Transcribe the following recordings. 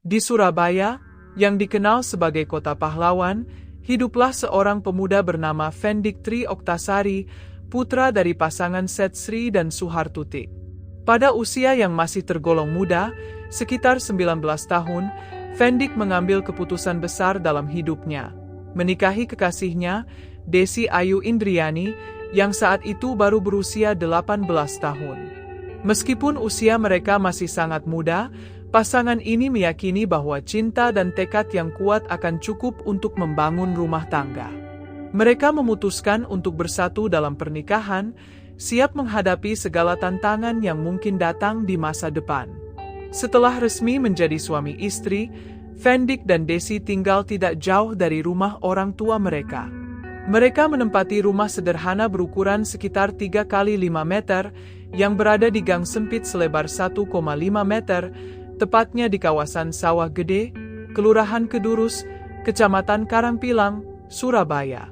Di Surabaya, yang dikenal sebagai kota pahlawan, hiduplah seorang pemuda bernama Fendik Tri Oktasari, putra dari pasangan Setsri dan Suhartuti. Pada usia yang masih tergolong muda, sekitar 19 tahun, Fendik mengambil keputusan besar dalam hidupnya, menikahi kekasihnya, Desi Ayu Indriani, yang saat itu baru berusia 18 tahun. Meskipun usia mereka masih sangat muda, pasangan ini meyakini bahwa cinta dan tekad yang kuat akan cukup untuk membangun rumah tangga. Mereka memutuskan untuk bersatu dalam pernikahan, siap menghadapi segala tantangan yang mungkin datang di masa depan. Setelah resmi menjadi suami istri, Fendik dan Desi tinggal tidak jauh dari rumah orang tua mereka. Mereka menempati rumah sederhana berukuran sekitar 3 kali 5 meter yang berada di gang sempit selebar 1,5 meter, tepatnya di kawasan Sawah Gede, Kelurahan Kedurus, Kecamatan Karangpilang, Surabaya.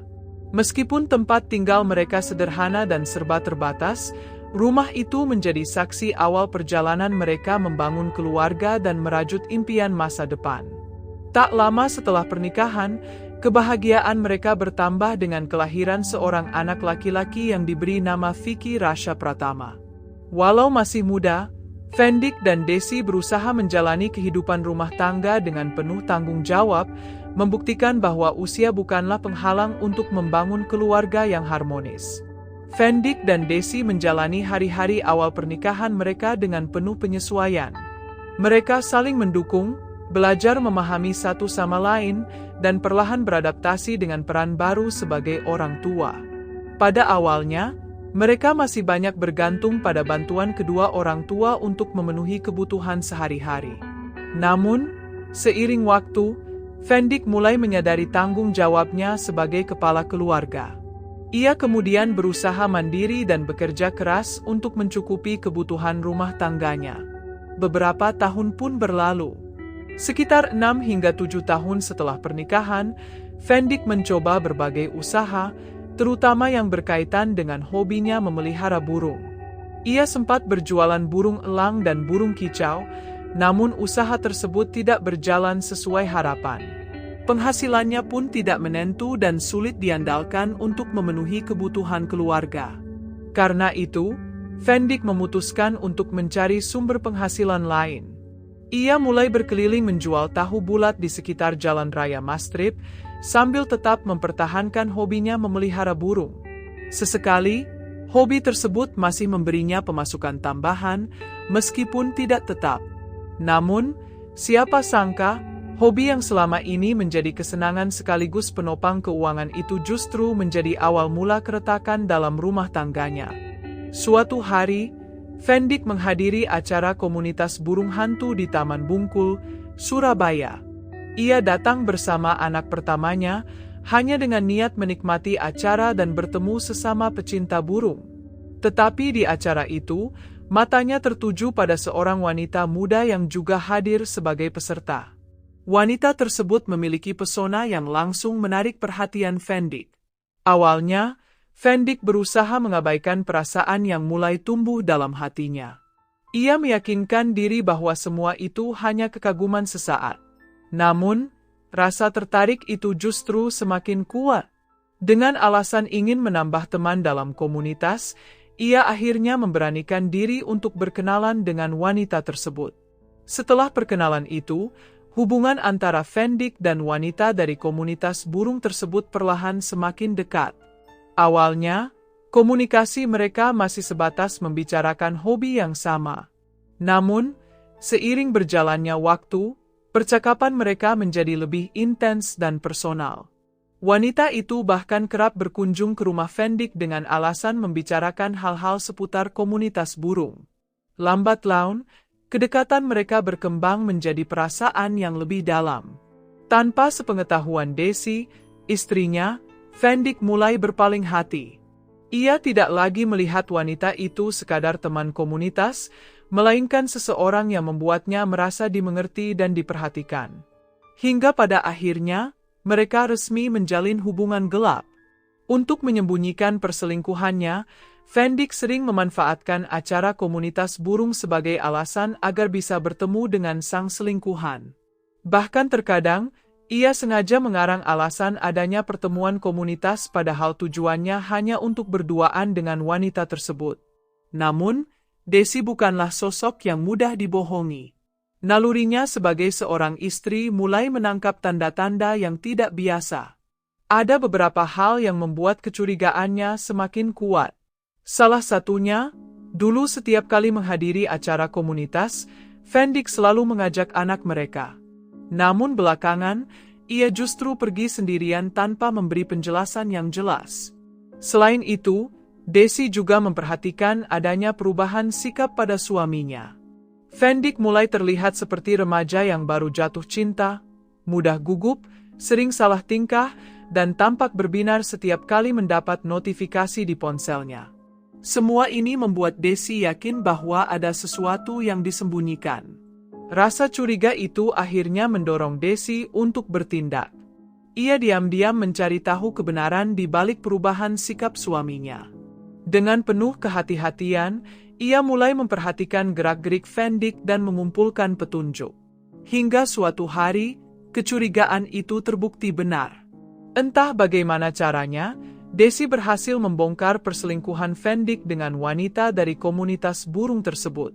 Meskipun tempat tinggal mereka sederhana dan serba terbatas, rumah itu menjadi saksi awal perjalanan mereka membangun keluarga dan merajut impian masa depan. Tak lama setelah pernikahan, kebahagiaan mereka bertambah dengan kelahiran seorang anak laki-laki yang diberi nama Vicky Rasha Pratama. Walau masih muda, Fendik dan Desi berusaha menjalani kehidupan rumah tangga dengan penuh tanggung jawab, membuktikan bahwa usia bukanlah penghalang untuk membangun keluarga yang harmonis. Fendik dan Desi menjalani hari-hari awal pernikahan mereka dengan penuh penyesuaian. Mereka saling mendukung, belajar memahami satu sama lain, dan perlahan beradaptasi dengan peran baru sebagai orang tua. Pada awalnya, mereka masih banyak bergantung pada bantuan kedua orang tua untuk memenuhi kebutuhan sehari-hari. Namun, seiring waktu, Fendik mulai menyadari tanggung jawabnya sebagai kepala keluarga. Ia kemudian berusaha mandiri dan bekerja keras untuk mencukupi kebutuhan rumah tangganya. Beberapa tahun pun berlalu. Sekitar 6 hingga 7 tahun setelah pernikahan, Fendik mencoba berbagai usaha, terutama yang berkaitan dengan hobinya memelihara burung. Ia sempat berjualan burung elang dan burung kicau, namun usaha tersebut tidak berjalan sesuai harapan. Penghasilannya pun tidak menentu dan sulit diandalkan untuk memenuhi kebutuhan keluarga. Karena itu, Fendik memutuskan untuk mencari sumber penghasilan lain. Ia mulai berkeliling menjual tahu bulat di sekitar Jalan Raya Mastrip, sambil tetap mempertahankan hobinya memelihara burung. Sesekali, hobi tersebut masih memberinya pemasukan tambahan, meskipun tidak tetap. Namun, siapa sangka, hobi yang selama ini menjadi kesenangan sekaligus penopang keuangan itu justru menjadi awal mula keretakan dalam rumah tangganya. Suatu hari, Fendik menghadiri acara komunitas burung hantu di Taman Bungkul, Surabaya. Ia datang bersama anak pertamanya, hanya dengan niat menikmati acara dan bertemu sesama pecinta burung. Tetapi di acara itu, matanya tertuju pada seorang wanita muda yang juga hadir sebagai peserta. Wanita tersebut memiliki pesona yang langsung menarik perhatian Fendik. Awalnya, Fendik berusaha mengabaikan perasaan yang mulai tumbuh dalam hatinya. Ia meyakinkan diri bahwa semua itu hanya kekaguman sesaat. Namun, rasa tertarik itu justru semakin kuat. Dengan alasan ingin menambah teman dalam komunitas, ia akhirnya memberanikan diri untuk berkenalan dengan wanita tersebut. Setelah perkenalan itu, hubungan antara Fendik dan wanita dari komunitas burung tersebut perlahan semakin dekat. Awalnya, komunikasi mereka masih sebatas membicarakan hobi yang sama. Namun, seiring berjalannya waktu, percakapan mereka menjadi lebih intens dan personal. Wanita itu bahkan kerap berkunjung ke rumah Fendik dengan alasan membicarakan hal-hal seputar komunitas burung. Lambat laun, kedekatan mereka berkembang menjadi perasaan yang lebih dalam. Tanpa sepengetahuan Desi, istrinya, Fendik mulai berpaling hati. Ia tidak lagi melihat wanita itu sekadar teman komunitas, melainkan seseorang yang membuatnya merasa dimengerti dan diperhatikan. Hingga pada akhirnya, mereka resmi menjalin hubungan gelap. Untuk menyembunyikan perselingkuhannya, Fendik sering memanfaatkan acara komunitas burung sebagai alasan agar bisa bertemu dengan sang selingkuhan. Bahkan terkadang, ia sengaja mengarang alasan adanya pertemuan komunitas padahal tujuannya hanya untuk berduaan dengan wanita tersebut. Namun, Desi bukanlah sosok yang mudah dibohongi. Nalurinya sebagai seorang istri mulai menangkap tanda-tanda yang tidak biasa. Ada beberapa hal yang membuat kecurigaannya semakin kuat. Salah satunya, dulu setiap kali menghadiri acara komunitas, Fendik selalu mengajak anak mereka. Namun belakangan, ia justru pergi sendirian tanpa memberi penjelasan yang jelas. Selain itu, Desi juga memperhatikan adanya perubahan sikap pada suaminya. Fendik mulai terlihat seperti remaja yang baru jatuh cinta, mudah gugup, sering salah tingkah, dan tampak berbinar setiap kali mendapat notifikasi di ponselnya. Semua ini membuat Desi yakin bahwa ada sesuatu yang disembunyikan. Rasa curiga itu akhirnya mendorong Desi untuk bertindak. Ia diam-diam mencari tahu kebenaran di balik perubahan sikap suaminya. Dengan penuh kehati-hatian, ia mulai memperhatikan gerak-gerik Fendik dan mengumpulkan petunjuk. Hingga suatu hari, kecurigaan itu terbukti benar. Entah bagaimana caranya, Desi berhasil membongkar perselingkuhan Fendik dengan wanita dari komunitas burung tersebut.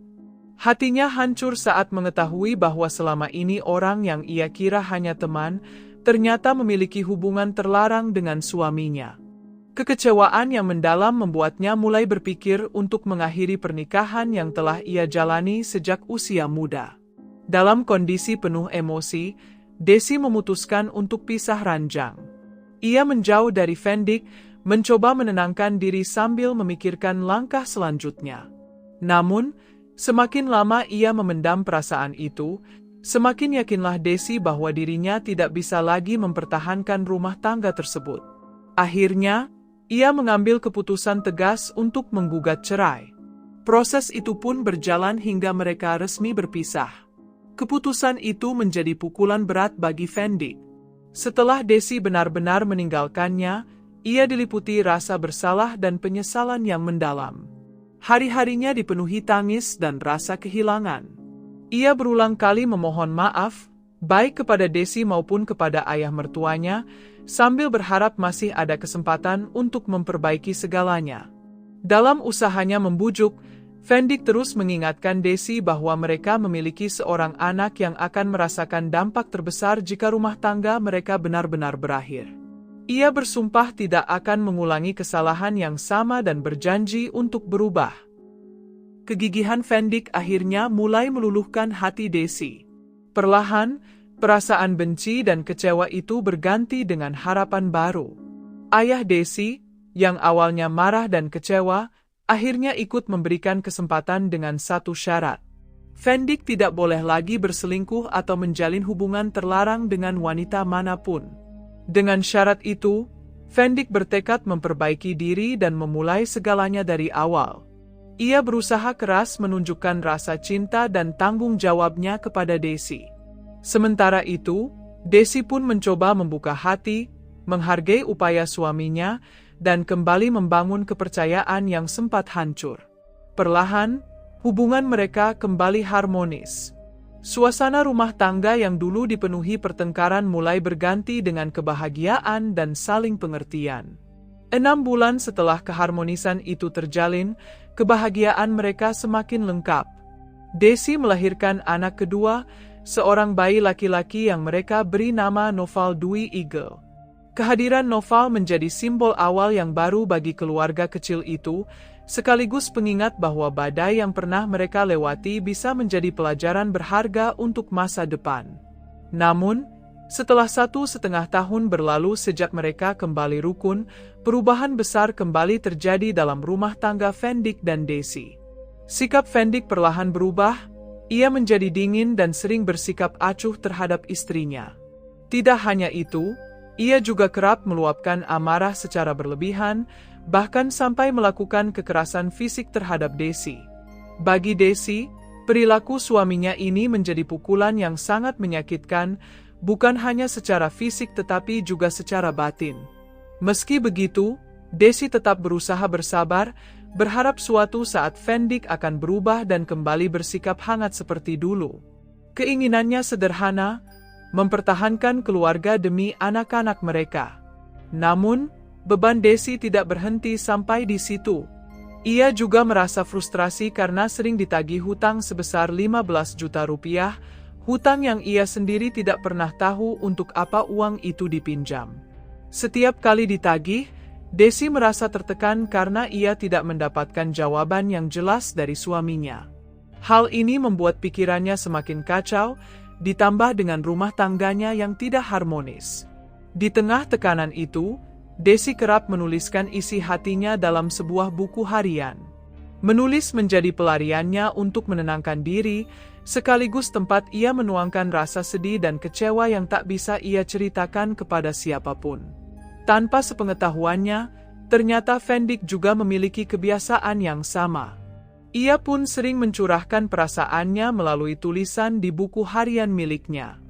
Hatinya hancur saat mengetahui bahwa selama ini orang yang ia kira hanya teman, ternyata memiliki hubungan terlarang dengan suaminya. Kekecewaan yang mendalam membuatnya mulai berpikir untuk mengakhiri pernikahan yang telah ia jalani sejak usia muda. Dalam kondisi penuh emosi, Desi memutuskan untuk pisah ranjang. Ia menjauh dari Fendik, mencoba menenangkan diri sambil memikirkan langkah selanjutnya. Namun, semakin lama ia memendam perasaan itu, semakin yakinlah Desi bahwa dirinya tidak bisa lagi mempertahankan rumah tangga tersebut. Akhirnya, ia mengambil keputusan tegas untuk menggugat cerai. Proses itu pun berjalan hingga mereka resmi berpisah. Keputusan itu menjadi pukulan berat bagi Fendik. Setelah Desi benar-benar meninggalkannya, ia diliputi rasa bersalah dan penyesalan yang mendalam. Hari-harinya dipenuhi tangis dan rasa kehilangan. Ia berulang kali memohon maaf, baik kepada Desi maupun kepada ayah mertuanya, sambil berharap masih ada kesempatan untuk memperbaiki segalanya. Dalam usahanya membujuk, Fendik terus mengingatkan Desi bahwa mereka memiliki seorang anak yang akan merasakan dampak terbesar jika rumah tangga mereka benar-benar berakhir. Ia bersumpah tidak akan mengulangi kesalahan yang sama dan berjanji untuk berubah. Kegigihan Fendik akhirnya mulai meluluhkan hati Desi. Perlahan, perasaan benci dan kecewa itu berganti dengan harapan baru. Ayah Desi, yang awalnya marah dan kecewa, akhirnya ikut memberikan kesempatan dengan satu syarat. Fendik tidak boleh lagi berselingkuh atau menjalin hubungan terlarang dengan wanita manapun. Dengan syarat itu, Fendik bertekad memperbaiki diri dan memulai segalanya dari awal. Ia berusaha keras menunjukkan rasa cinta dan tanggung jawabnya kepada Desi. Sementara itu, Desi pun mencoba membuka hati, menghargai upaya suaminya, dan kembali membangun kepercayaan yang sempat hancur. Perlahan, hubungan mereka kembali harmonis. Suasana rumah tangga yang dulu dipenuhi pertengkaran mulai berganti dengan kebahagiaan dan saling pengertian. 6 bulan setelah keharmonisan itu terjalin, kebahagiaan mereka semakin lengkap. Desi melahirkan anak kedua, seorang bayi laki-laki yang mereka beri nama Noval Dwi Eagle. Kehadiran Noval menjadi simbol awal yang baru bagi keluarga kecil itu, sekaligus pengingat bahwa badai yang pernah mereka lewati bisa menjadi pelajaran berharga untuk masa depan. Namun, setelah 1,5 tahun berlalu sejak mereka kembali rukun, perubahan besar kembali terjadi dalam rumah tangga Fendik dan Desi. Sikap Fendik perlahan berubah, ia menjadi dingin dan sering bersikap acuh terhadap istrinya. Tidak hanya itu, ia juga kerap meluapkan amarah secara berlebihan, bahkan sampai melakukan kekerasan fisik terhadap Desi. Bagi Desi, perilaku suaminya ini menjadi pukulan yang sangat menyakitkan, bukan hanya secara fisik tetapi juga secara batin. Meski begitu, Desi tetap berusaha bersabar, berharap suatu saat Fendik akan berubah dan kembali bersikap hangat seperti dulu. Keinginannya sederhana, mempertahankan keluarga demi anak-anak mereka. Namun, beban Desi tidak berhenti sampai di situ. Ia juga merasa frustrasi karena sering ditagih hutang sebesar 15 juta rupiah, hutang yang ia sendiri tidak pernah tahu untuk apa uang itu dipinjam. Setiap kali ditagih, Desi merasa tertekan karena ia tidak mendapatkan jawaban yang jelas dari suaminya. Hal ini membuat pikirannya semakin kacau, ditambah dengan rumah tangganya yang tidak harmonis. Di tengah tekanan itu, Desi kerap menuliskan isi hatinya dalam sebuah buku harian. Menulis menjadi pelariannya untuk menenangkan diri, sekaligus tempat ia menuangkan rasa sedih dan kecewa yang tak bisa ia ceritakan kepada siapapun. Tanpa sepengetahuannya, ternyata Fendik juga memiliki kebiasaan yang sama. Ia pun sering mencurahkan perasaannya melalui tulisan di buku harian miliknya.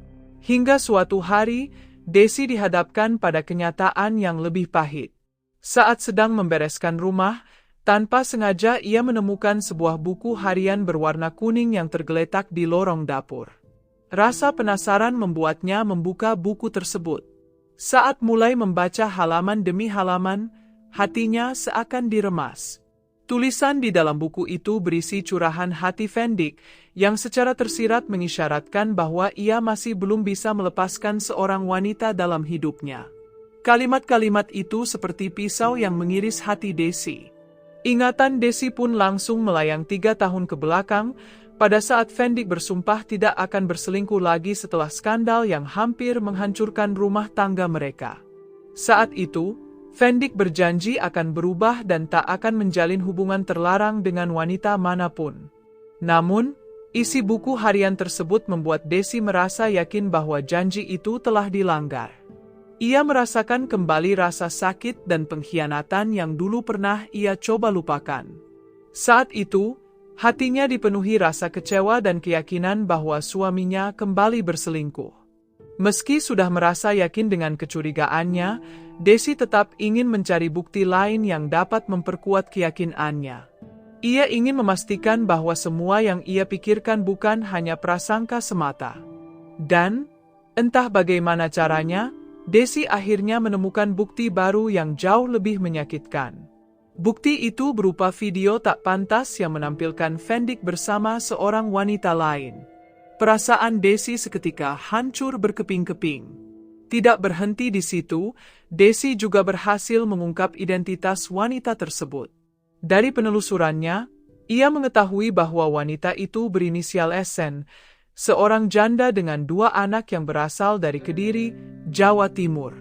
Hingga suatu hari, Desi dihadapkan pada kenyataan yang lebih pahit. Saat sedang membereskan rumah, tanpa sengaja ia menemukan sebuah buku harian berwarna kuning yang tergeletak di lorong dapur. Rasa penasaran membuatnya membuka buku tersebut. Saat mulai membaca halaman demi halaman, hatinya seakan diremas. Tulisan di dalam buku itu berisi curahan hati Fendik, yang secara tersirat mengisyaratkan bahwa ia masih belum bisa melepaskan seorang wanita dalam hidupnya. Kalimat-kalimat itu seperti pisau yang mengiris hati Desi. Ingatan Desi pun langsung melayang 3 tahun ke belakang, pada saat Fendik bersumpah tidak akan berselingkuh lagi setelah skandal yang hampir menghancurkan rumah tangga mereka. Saat itu, Fendik berjanji akan berubah dan tak akan menjalin hubungan terlarang dengan wanita manapun. Namun, isi buku harian tersebut membuat Desi merasa yakin bahwa janji itu telah dilanggar. Ia merasakan kembali rasa sakit dan pengkhianatan yang dulu pernah ia coba lupakan. Saat itu, hatinya dipenuhi rasa kecewa dan keyakinan bahwa suaminya kembali berselingkuh. Meski sudah merasa yakin dengan kecurigaannya, Desi tetap ingin mencari bukti lain yang dapat memperkuat keyakinannya. Ia ingin memastikan bahwa semua yang ia pikirkan bukan hanya prasangka semata. Dan, entah bagaimana caranya, Desi akhirnya menemukan bukti baru yang jauh lebih menyakitkan. Bukti itu berupa video tak pantas yang menampilkan Fendik bersama seorang wanita lain. Perasaan Desi seketika hancur berkeping-keping. Tidak berhenti di situ, Desi juga berhasil mengungkap identitas wanita tersebut. Dari penelusurannya, ia mengetahui bahwa wanita itu berinisial SN, seorang janda dengan 2 anak yang berasal dari Kediri, Jawa Timur.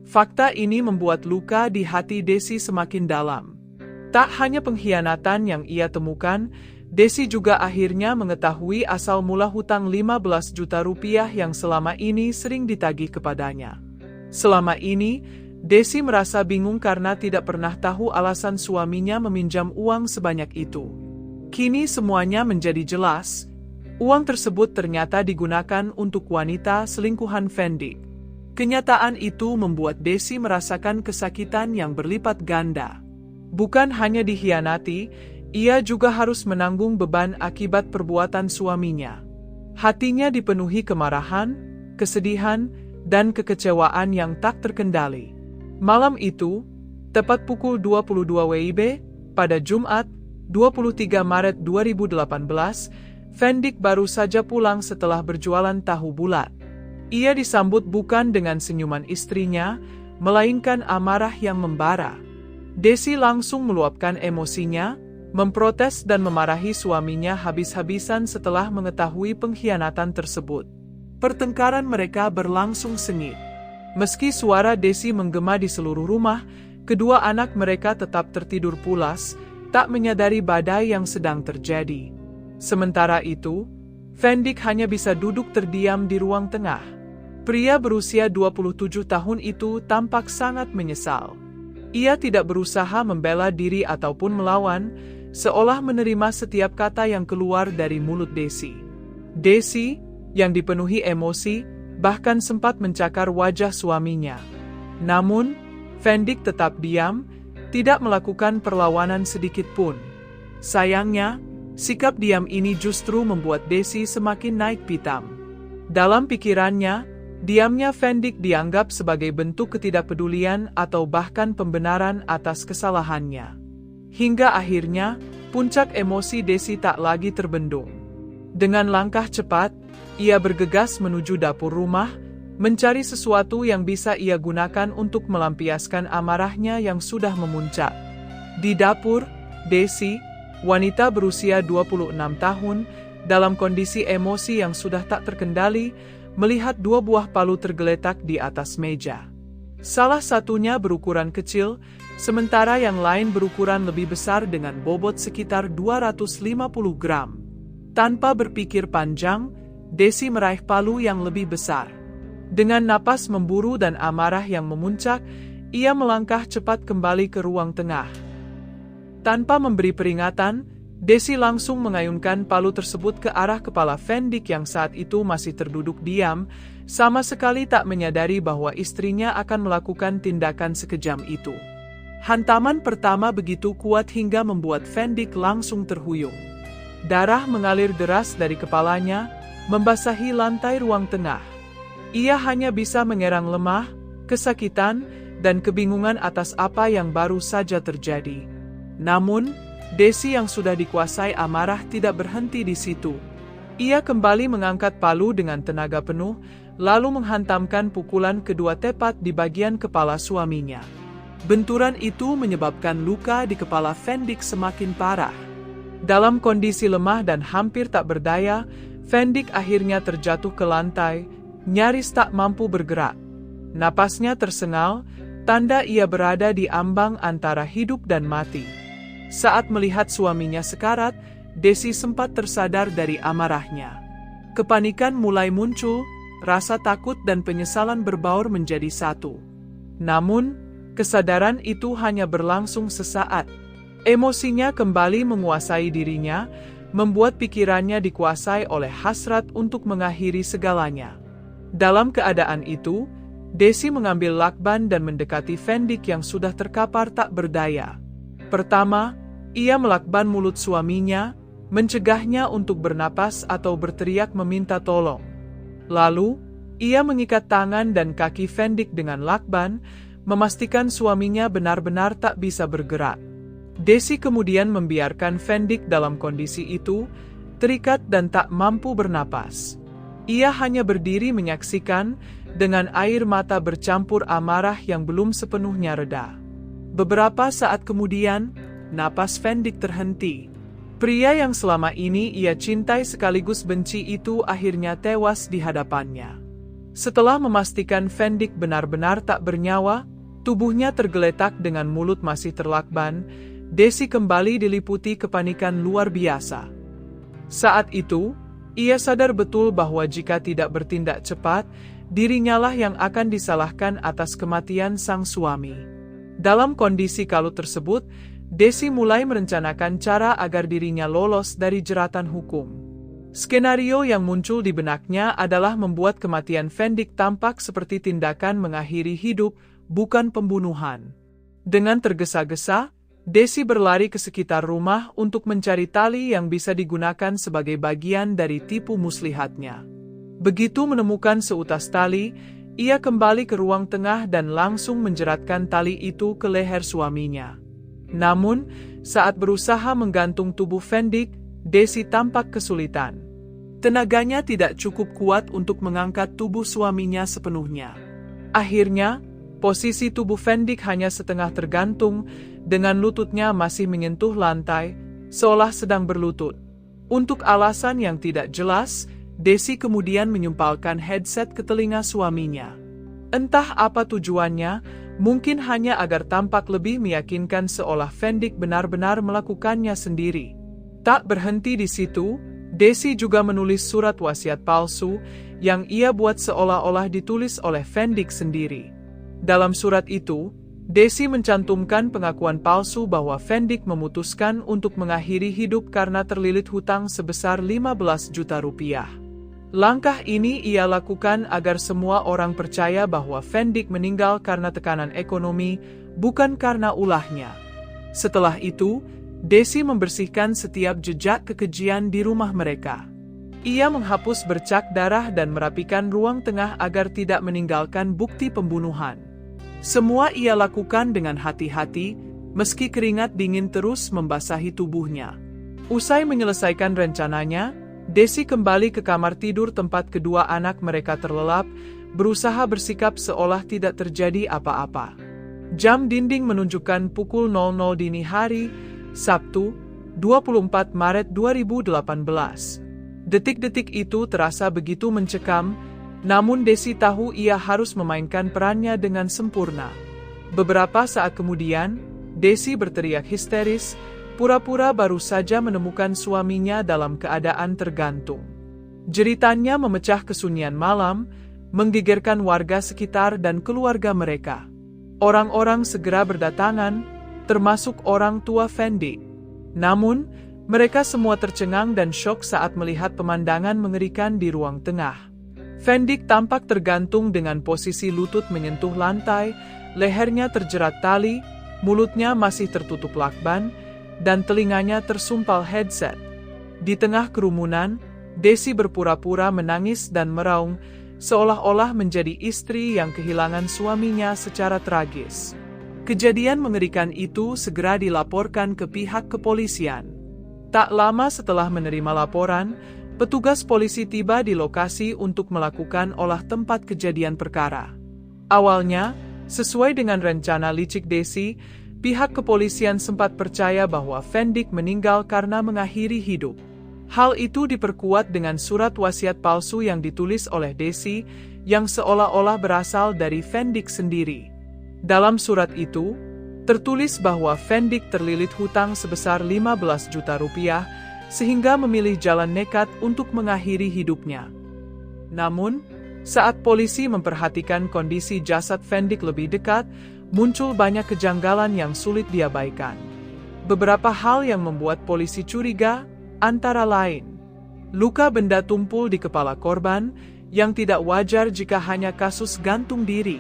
Fakta ini membuat luka di hati Desi semakin dalam. Tak hanya pengkhianatan yang ia temukan, Desi juga akhirnya mengetahui asal mula hutang 15 juta rupiah yang selama ini sering ditagih kepadanya. Selama ini, Desi merasa bingung karena tidak pernah tahu alasan suaminya meminjam uang sebanyak itu. Kini semuanya menjadi jelas. Uang tersebut ternyata digunakan untuk wanita selingkuhan Fendik. Kenyataan itu membuat Desi merasakan kesakitan yang berlipat ganda. Bukan hanya dikhianati, ia juga harus menanggung beban akibat perbuatan suaminya. Hatinya dipenuhi kemarahan, kesedihan, dan kekecewaan yang tak terkendali. Malam itu, tepat pukul 22 WIB, pada Jumat, 23 Maret 2018, Fendik baru saja pulang setelah berjualan tahu bulat. Ia disambut bukan dengan senyuman istrinya, melainkan amarah yang membara. Desi langsung meluapkan emosinya, memprotes dan memarahi suaminya habis-habisan setelah mengetahui pengkhianatan tersebut. Pertengkaran mereka berlangsung sengit. Meski suara Desi menggema di seluruh rumah, kedua anak mereka tetap tertidur pulas, tak menyadari badai yang sedang terjadi. Sementara itu, Fendik hanya bisa duduk terdiam di ruang tengah. Pria berusia 27 tahun itu tampak sangat menyesal. Ia tidak berusaha membela diri ataupun melawan, seolah menerima setiap kata yang keluar dari mulut Desi. Desi, yang dipenuhi emosi, bahkan sempat mencakar wajah suaminya. Namun, Fendik tetap diam, tidak melakukan perlawanan sedikit pun. Sayangnya, sikap diam ini justru membuat Desi semakin naik pitam. Dalam pikirannya, Diamnya Fendik dianggap sebagai bentuk ketidakpedulian atau bahkan pembenaran atas kesalahannya. Hingga akhirnya, puncak emosi Desi tak lagi terbendung. Dengan langkah cepat, ia bergegas menuju dapur rumah, mencari sesuatu yang bisa ia gunakan untuk melampiaskan amarahnya yang sudah memuncak. Di dapur, Desi, wanita berusia 26 tahun, dalam kondisi emosi yang sudah tak terkendali, melihat 2 buah palu tergeletak di atas meja. Salah satunya berukuran kecil, sementara yang lain berukuran lebih besar dengan bobot sekitar 250 gram. Tanpa berpikir panjang, Desi meraih palu yang lebih besar. Dengan napas memburu dan amarah yang memuncak, ia melangkah cepat kembali ke ruang tengah. Tanpa memberi peringatan, Desi langsung mengayunkan palu tersebut ke arah kepala Fendik yang saat itu masih terduduk diam, sama sekali tak menyadari bahwa istrinya akan melakukan tindakan sekejam itu. Hantaman pertama begitu kuat hingga membuat Fendik langsung terhuyung. Darah mengalir deras dari kepalanya, membasahi lantai ruang tengah. Ia hanya bisa mengerang lemah, kesakitan, dan kebingungan atas apa yang baru saja terjadi. Namun, Desi yang sudah dikuasai amarah tidak berhenti di situ. Ia kembali mengangkat palu dengan tenaga penuh, lalu menghantamkan pukulan kedua tepat di bagian kepala suaminya. Benturan itu menyebabkan luka di kepala Fendik semakin parah. Dalam kondisi lemah dan hampir tak berdaya, Fendik akhirnya terjatuh ke lantai, nyaris tak mampu bergerak. Napasnya tersengal, tanda ia berada di ambang antara hidup dan mati. Saat melihat suaminya sekarat, Desi sempat tersadar dari amarahnya. Kepanikan mulai muncul, rasa takut dan penyesalan berbaur menjadi satu. Namun, kesadaran itu hanya berlangsung sesaat. Emosinya kembali menguasai dirinya, membuat pikirannya dikuasai oleh hasrat untuk mengakhiri segalanya. Dalam keadaan itu, Desi mengambil lakban dan mendekati Fendik yang sudah terkapar tak berdaya. Pertama, ia melakban mulut suaminya, mencegahnya untuk bernapas atau berteriak meminta tolong. Lalu, ia mengikat tangan dan kaki Fendik dengan lakban, memastikan suaminya benar-benar tak bisa bergerak. Desi kemudian membiarkan Fendik dalam kondisi itu, terikat dan tak mampu bernapas. Ia hanya berdiri menyaksikan, dengan air mata bercampur amarah yang belum sepenuhnya reda. Beberapa saat kemudian, napas Fendik terhenti. Pria yang selama ini ia cintai sekaligus benci itu akhirnya tewas di hadapannya. Setelah memastikan Fendik benar-benar tak bernyawa, tubuhnya tergeletak dengan mulut masih terlakban, Desi kembali diliputi kepanikan luar biasa. Saat itu, ia sadar betul bahwa jika tidak bertindak cepat, dirinya lah yang akan disalahkan atas kematian sang suami. Dalam kondisi kalut tersebut, Desi mulai merencanakan cara agar dirinya lolos dari jeratan hukum. Skenario yang muncul di benaknya adalah membuat kematian Fendik tampak seperti tindakan mengakhiri hidup, bukan pembunuhan. Dengan tergesa-gesa, Desi berlari ke sekitar rumah untuk mencari tali yang bisa digunakan sebagai bagian dari tipu muslihatnya. Begitu menemukan seutas tali, ia kembali ke ruang tengah dan langsung menjeratkan tali itu ke leher suaminya. Namun, saat berusaha menggantung tubuh Fendik, Desi tampak kesulitan. Tenaganya tidak cukup kuat untuk mengangkat tubuh suaminya sepenuhnya. Akhirnya, posisi tubuh Fendik hanya setengah tergantung, dengan lututnya masih menyentuh lantai, seolah sedang berlutut. Untuk alasan yang tidak jelas, Desi kemudian menyumpalkan headset ke telinga suaminya. Entah apa tujuannya, mungkin hanya agar tampak lebih meyakinkan seolah Fendik benar-benar melakukannya sendiri. Tak berhenti di situ, Desi juga menulis surat wasiat palsu yang ia buat seolah-olah ditulis oleh Fendik sendiri. Dalam surat itu, Desi mencantumkan pengakuan palsu bahwa Fendik memutuskan untuk mengakhiri hidup karena terlilit hutang sebesar 15 juta rupiah. Langkah ini ia lakukan agar semua orang percaya bahwa Fendik meninggal karena tekanan ekonomi, bukan karena ulahnya. Setelah itu, Desi membersihkan setiap jejak kekejian di rumah mereka. Ia menghapus bercak darah dan merapikan ruang tengah agar tidak meninggalkan bukti pembunuhan. Semua ia lakukan dengan hati-hati, meski keringat dingin terus membasahi tubuhnya. Usai menyelesaikan rencananya, Desi kembali ke kamar tidur tempat kedua anak mereka terlelap, berusaha bersikap seolah tidak terjadi apa-apa. Jam dinding menunjukkan pukul 00 dini hari, Sabtu, 24 Maret 2018. Detik-detik itu terasa begitu mencekam, namun Desi tahu ia harus memainkan perannya dengan sempurna. Beberapa saat kemudian, Desi berteriak histeris, pura-pura baru saja menemukan suaminya dalam keadaan tergantung. Jeritannya memecah kesunyian malam, menggegerkan warga sekitar dan keluarga mereka. Orang-orang segera berdatangan, termasuk orang tua Fendi. Namun, mereka semua tercengang dan syok saat melihat pemandangan mengerikan di ruang tengah. Fendik tampak tergantung dengan posisi lutut menyentuh lantai, lehernya terjerat tali, mulutnya masih tertutup lakban, dan telinganya tersumpal headset. Di tengah kerumunan, Desi berpura-pura menangis dan meraung, seolah-olah menjadi istri yang kehilangan suaminya secara tragis. Kejadian mengerikan itu segera dilaporkan ke pihak kepolisian. Tak lama setelah menerima laporan, petugas polisi tiba di lokasi untuk melakukan olah tempat kejadian perkara. Awalnya, sesuai dengan rencana licik Desi, pihak kepolisian sempat percaya bahwa Fendik meninggal karena mengakhiri hidup. Hal itu diperkuat dengan surat wasiat palsu yang ditulis oleh Desi, yang seolah-olah berasal dari Fendik sendiri. Dalam surat itu, tertulis bahwa Fendik terlilit hutang sebesar 15 juta rupiah, sehingga memilih jalan nekat untuk mengakhiri hidupnya. Namun, saat polisi memperhatikan kondisi jasad Fendik lebih dekat, muncul banyak kejanggalan yang sulit diabaikan. Beberapa hal yang membuat polisi curiga, antara lain, luka benda tumpul di kepala korban, yang tidak wajar jika hanya kasus gantung diri.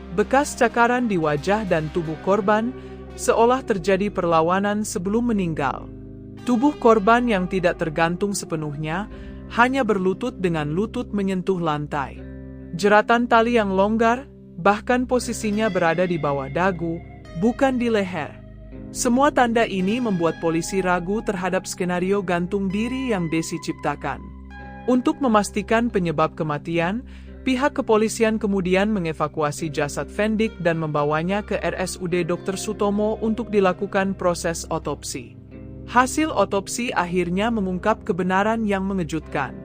Bekas cakaran di wajah dan tubuh korban, seolah terjadi perlawanan sebelum meninggal. Tubuh korban yang tidak tergantung sepenuhnya, hanya berlutut dengan lutut menyentuh lantai. Jeratan tali yang longgar, bahkan posisinya berada di bawah dagu, bukan di leher. Semua tanda ini membuat polisi ragu terhadap skenario gantung diri yang Desi ciptakan. Untuk memastikan penyebab kematian, pihak kepolisian kemudian mengevakuasi jasad Fendik dan membawanya ke RSUD Dr. Sutomo untuk dilakukan proses otopsi. Hasil otopsi akhirnya mengungkap kebenaran yang mengejutkan.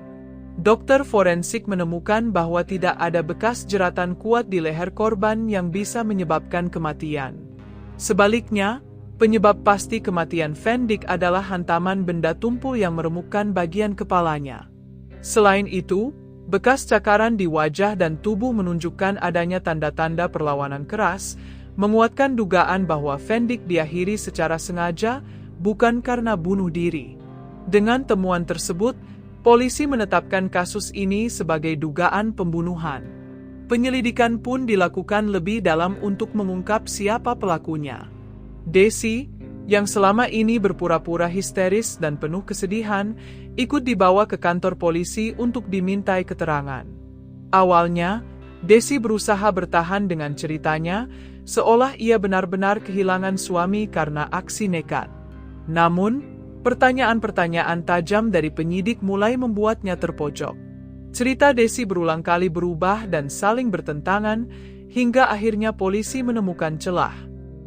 Dokter forensik menemukan bahwa tidak ada bekas jeratan kuat di leher korban yang bisa menyebabkan kematian. Sebaliknya, penyebab pasti kematian Fendik adalah hantaman benda tumpul yang meremukkan bagian kepalanya. Selain itu, bekas cakaran di wajah dan tubuh menunjukkan adanya tanda-tanda perlawanan keras, menguatkan dugaan bahwa Fendik diakhiri secara sengaja, bukan karena bunuh diri. Dengan temuan tersebut, polisi menetapkan kasus ini sebagai dugaan pembunuhan. Penyelidikan pun dilakukan lebih dalam untuk mengungkap siapa pelakunya. Desi, yang selama ini berpura-pura histeris dan penuh kesedihan, ikut dibawa ke kantor polisi untuk dimintai keterangan. Awalnya, Desi berusaha bertahan dengan ceritanya, seolah ia benar-benar kehilangan suami karena aksi nekat. Namun, pertanyaan-pertanyaan tajam dari penyidik mulai membuatnya terpojok. Cerita Desi berulang kali berubah dan saling bertentangan, hingga akhirnya polisi menemukan celah.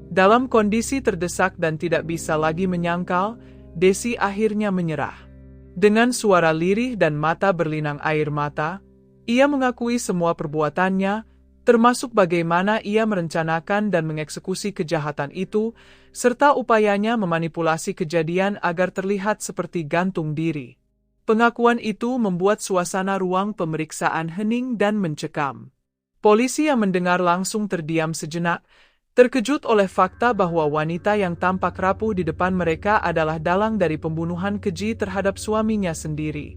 Dalam kondisi terdesak dan tidak bisa lagi menyangkal, Desi akhirnya menyerah. Dengan suara lirih dan mata berlinang air mata, ia mengakui semua perbuatannya, termasuk bagaimana ia merencanakan dan mengeksekusi kejahatan itu, serta upayanya memanipulasi kejadian agar terlihat seperti gantung diri. Pengakuan itu membuat suasana ruang pemeriksaan hening dan mencekam. Polisi yang mendengar langsung terdiam sejenak, terkejut oleh fakta bahwa wanita yang tampak rapuh di depan mereka adalah dalang dari pembunuhan keji terhadap suaminya sendiri.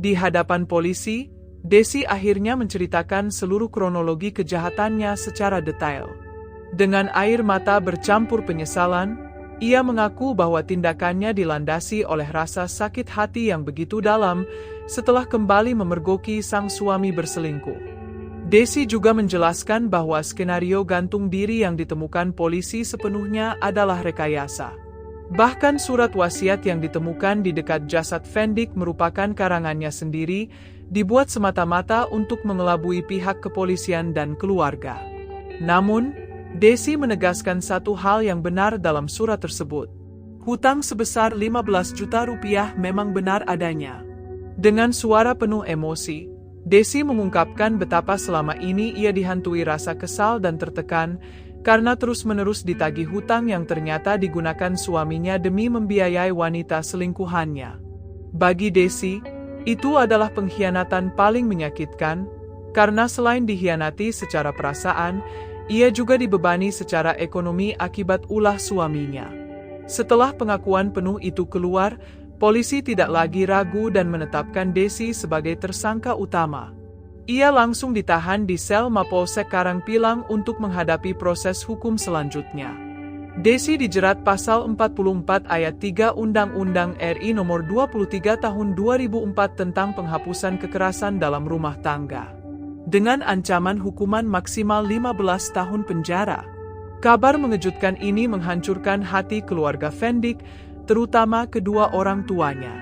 Di hadapan polisi, Desi akhirnya menceritakan seluruh kronologi kejahatannya secara detail. Dengan air mata bercampur penyesalan, ia mengaku bahwa tindakannya dilandasi oleh rasa sakit hati yang begitu dalam, setelah kembali memergoki sang suami berselingkuh. Desi juga menjelaskan bahwa skenario gantung diri yang ditemukan polisi sepenuhnya adalah rekayasa. Bahkan surat wasiat yang ditemukan di dekat jasad Fendik merupakan karangannya sendiri, dibuat semata-mata untuk mengelabui pihak kepolisian dan keluarga. Namun, Desi menegaskan satu hal yang benar dalam surat tersebut. Hutang sebesar 15 juta rupiah memang benar adanya. Dengan suara penuh emosi, Desi mengungkapkan betapa selama ini ia dihantui rasa kesal dan tertekan karena terus-menerus ditagih hutang yang ternyata digunakan suaminya demi membiayai wanita selingkuhannya. Bagi Desi, itu adalah pengkhianatan paling menyakitkan, karena selain dikhianati secara perasaan, ia juga dibebani secara ekonomi akibat ulah suaminya. Setelah pengakuan penuh itu keluar, polisi tidak lagi ragu dan menetapkan Desi sebagai tersangka utama. Ia langsung ditahan di sel Mapolsek Karangpilang untuk menghadapi proses hukum selanjutnya. Desi dijerat pasal 44 ayat 3 Undang-Undang RI Nomor 23 Tahun 2004 tentang penghapusan kekerasan dalam rumah tangga, dengan ancaman hukuman maksimal 15 tahun penjara. Kabar mengejutkan ini menghancurkan hati keluarga Fendik, terutama kedua orang tuanya.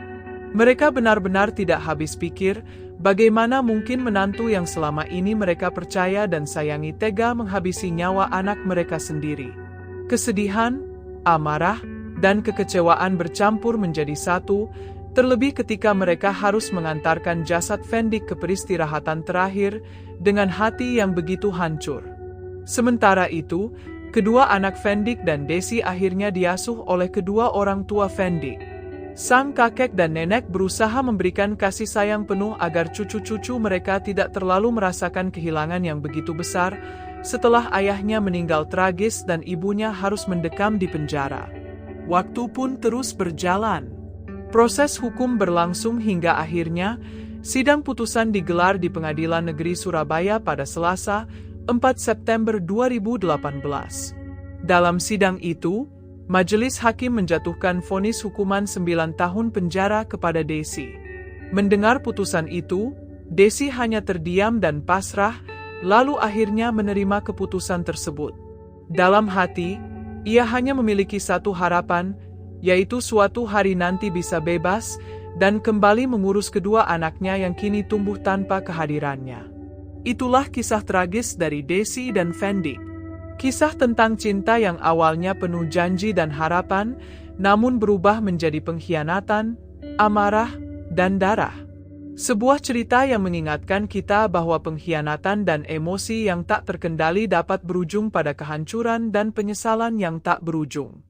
Mereka benar-benar tidak habis pikir, bagaimana mungkin menantu yang selama ini mereka percaya dan sayangi tega menghabisi nyawa anak mereka sendiri. Kesedihan, amarah, dan kekecewaan bercampur menjadi satu, terlebih ketika mereka harus mengantarkan jasad Fendik ke peristirahatan terakhir dengan hati yang begitu hancur. Sementara itu, kedua anak Fendik dan Desi akhirnya diasuh oleh kedua orang tua Fendik. Sang kakek dan nenek berusaha memberikan kasih sayang penuh agar cucu-cucu mereka tidak terlalu merasakan kehilangan yang begitu besar setelah ayahnya meninggal tragis dan ibunya harus mendekam di penjara. Waktu pun terus berjalan. Proses hukum berlangsung hingga akhirnya sidang putusan digelar di Pengadilan Negeri Surabaya pada Selasa, 4 September 2018. Dalam sidang itu, majelis hakim menjatuhkan vonis hukuman 9 tahun penjara kepada Desi. Mendengar putusan itu, Desi hanya terdiam dan pasrah, lalu akhirnya menerima keputusan tersebut. Dalam hati, ia hanya memiliki satu harapan, yaitu suatu hari nanti bisa bebas dan kembali mengurus kedua anaknya yang kini tumbuh tanpa kehadirannya. Itulah kisah tragis dari Desi dan Fendik. Kisah tentang cinta yang awalnya penuh janji dan harapan, namun berubah menjadi pengkhianatan, amarah, dan darah. Sebuah cerita yang mengingatkan kita bahwa pengkhianatan dan emosi yang tak terkendali dapat berujung pada kehancuran dan penyesalan yang tak berujung.